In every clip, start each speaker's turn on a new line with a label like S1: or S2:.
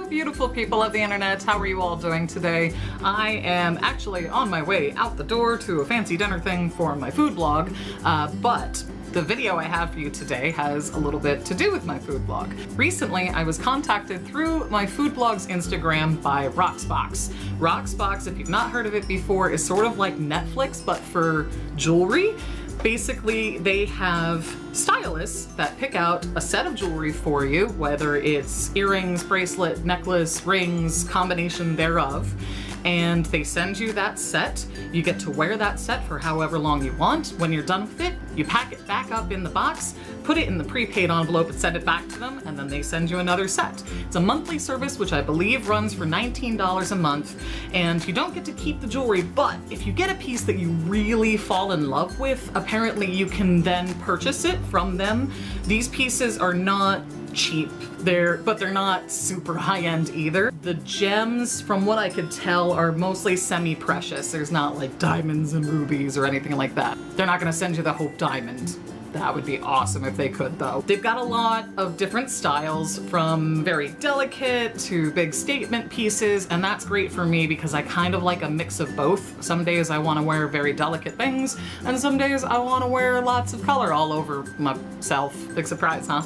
S1: beautiful people of the internet. How are you all doing today? I am actually on my way out the door to a fancy dinner thing for my food blog, but the video I have for you today has a little bit to do with my food blog. Recently, I was contacted through my food blog's Instagram by Roxbox. Roxbox, if you've not heard of it before, is sort of like Netflix, but for jewelry. Basically, they have stylists that pick out a set of jewelry for you, whether it's earrings, bracelet, necklace, rings, combination thereof, and they send you that set. You get to wear that set for however long you want. When you're done with it, you pack it back up in the box, put it in the prepaid envelope and send it back to them, and then they send you another set. It's a monthly service, which I believe runs for $19 a month, and you don't get to keep the jewelry, but if you get a piece that you really fall in love with, apparently you can then purchase it from them. These pieces are not cheap, but they're not super high-end either. The gems, from what I could tell, are mostly semi-precious. There's not like diamonds and rubies or anything like that. They're not gonna send you the Hope Diamond. That would be awesome if they could, though. They've got a lot of different styles, from very delicate to big statement pieces, and that's great for me because I kind of like a mix of both. Some days I want to wear very delicate things, and some days I want to wear lots of color all over myself. Big surprise, huh?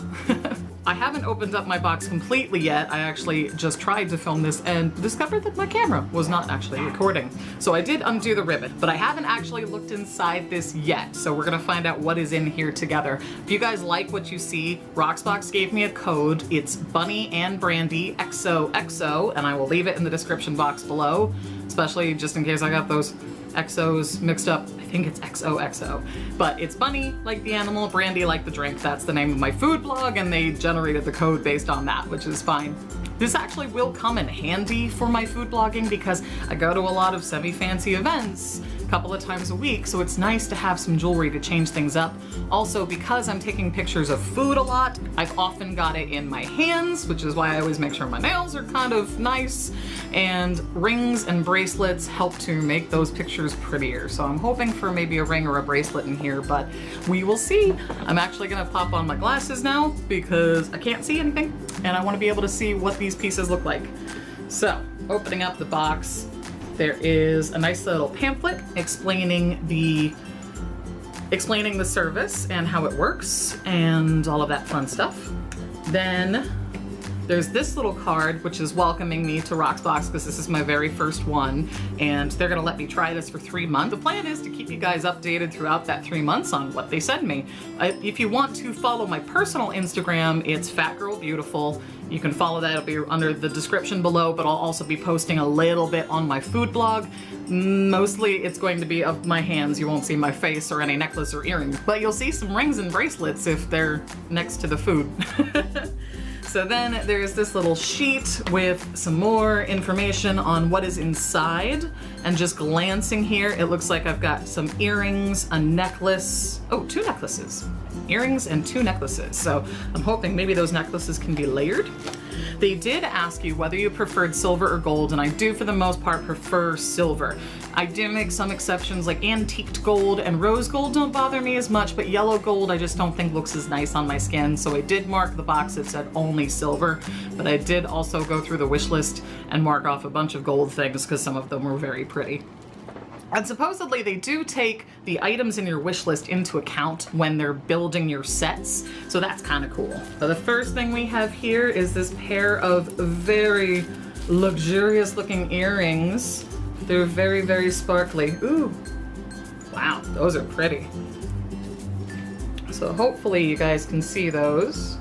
S1: I haven't opened up my box completely yet. I actually just tried to film this and discovered that my camera was not actually recording. So I did undo the ribbon, but I haven't actually looked inside this yet. So we're gonna find out what is in here together. If you guys like what you see, Roxbox gave me a code. It's Bunny and Brandy XOXO, and I will leave it in the description box below, especially just in case I got those XOs mixed up. I think it's XOXO, but it's Bunny like the animal, Brandy like the drink. That's the name of my food blog, and they generated the code based on that, which is fine. This actually will come in handy for my food blogging because I go to a lot of semi-fancy events a couple of times a week, so it's nice to have some jewelry to change things up. Also, because I'm taking pictures of food a lot, I've often got it in my hands, which is why I always make sure my nails are kind of nice, and rings and bracelets help to make those pictures prettier. So I'm hoping for maybe a ring or a bracelet in here, but we will see. I'm actually gonna pop on my glasses now because I can't see anything, and I wanna be able to see what these pieces look like. So, opening up the box, there is a nice little pamphlet explaining the service and how it works and all of that fun stuff. Then there's this little card, which is welcoming me to Roxbox because this is my very first one, and they're gonna let me try this for 3 months. The plan is to keep you guys updated throughout that 3 months on what they send me. If you want to follow my personal Instagram, it's FatGirlBeautiful. You can follow that, it'll be under the description below, but I'll also be posting a little bit on my food blog. Mostly it's going to be of my hands. You won't see my face or any necklace or earrings, but you'll see some rings and bracelets if they're next to the food. So then there's this little sheet with some more information on what is inside, and just glancing here, it looks like I've got some earrings, a necklace, oh, 2 necklaces. Earrings and 2 necklaces. So I'm hoping maybe those necklaces can be layered. They did ask you whether you preferred silver or gold, and I do for the most part prefer silver. I do make some exceptions, like antiqued gold and rose gold don't bother me as much, but yellow gold I just don't think looks as nice on my skin, so I did mark the box that said only silver, but I did also go through the wish list and mark off a bunch of gold things because some of them were very pretty. And supposedly they do take the items in your wish list into account when they're building your sets, so that's kind of cool. So the first thing we have here is this pair of very luxurious looking earrings. They're very, very sparkly. Ooh, wow, those are pretty. So hopefully you guys can see those.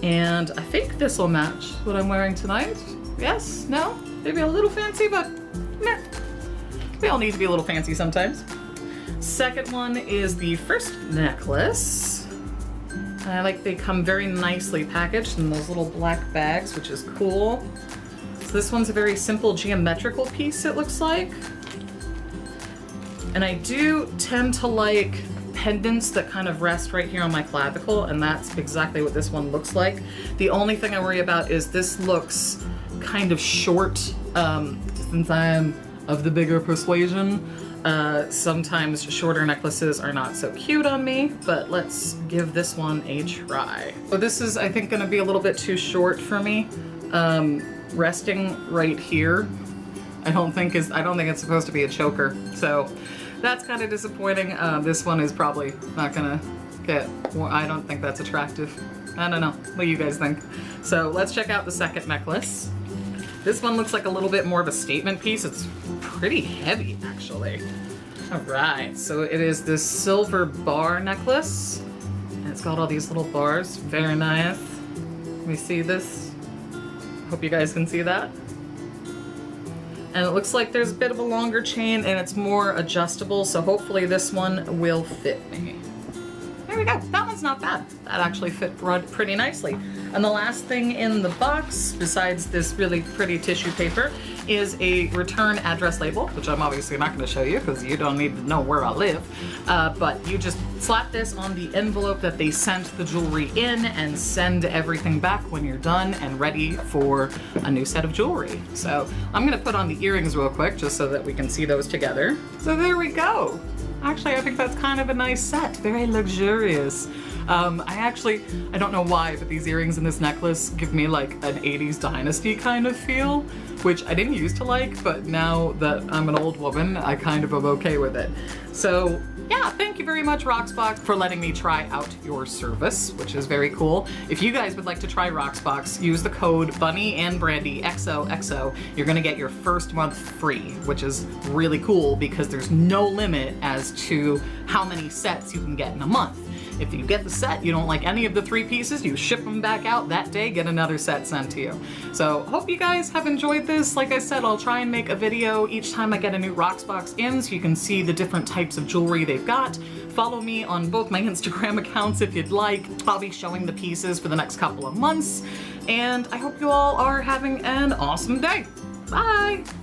S1: And I think this will match what I'm wearing tonight. Yes? No? Maybe a little fancy, but meh. We all need to be a little fancy sometimes. Second one is the first necklace. I like they come very nicely packaged in those little black bags, which is cool. So this one's a very simple geometrical piece, it looks like. And I do tend to like pendants that kind of rest right here on my clavicle, and that's exactly what this one looks like. The only thing I worry about is this looks kind of short, since I am of the bigger persuasion. Sometimes shorter necklaces are not so cute on me, but let's give this one a try. So this is, I think, gonna be a little bit too short for me. Resting right here, I don't think it's supposed to be a choker, so that's kind of disappointing. This one is probably not gonna get, I don't think that's attractive. I don't know, what do you guys think? So let's check out the second necklace. This one looks like a little bit more of a statement piece. It's pretty heavy, actually. All right, so it is this silver bar necklace. And it's got all these little bars, very nice. Let me see this. Hope you guys can see that. And it looks like there's a bit of a longer chain and it's more adjustable, so hopefully this one will fit me. There we go, that one's not bad. That actually fit pretty nicely. And the last thing in the box, besides this really pretty tissue paper, is a return address label, which I'm obviously not going to show you because you don't need to know where I live. But you just slap this on the envelope that they sent the jewelry in and send everything back when you're done and ready for a new set of jewelry. So I'm going to put on the earrings real quick just so that we can see those together. So there we go. Actually, I think that's kind of a nice set, very luxurious. I don't know why, but these earrings and this necklace give me like an 80s Dynasty kind of feel, which I didn't used to like, but now that I'm an old woman, I kind of am okay with it. So yeah, thank you very much, Rocksbox, for letting me try out your service, which is very cool. If you guys would like to try Rocksbox, use the code Bunny and Brandy XOXO. You're gonna get your first month free, which is really cool because there's no limit as to how many sets you can get in a month. If you get the set, you don't like any of the 3 pieces, you ship them back out that day, get another set sent to you. So hope you guys have enjoyed this. Like I said, I'll try and make a video each time I get a new Rocksbox in so you can see the different types of jewelry they've got. Follow me on both my Instagram accounts if you'd like. I'll be showing the pieces for the next couple of months. And I hope you all are having an awesome day. Bye!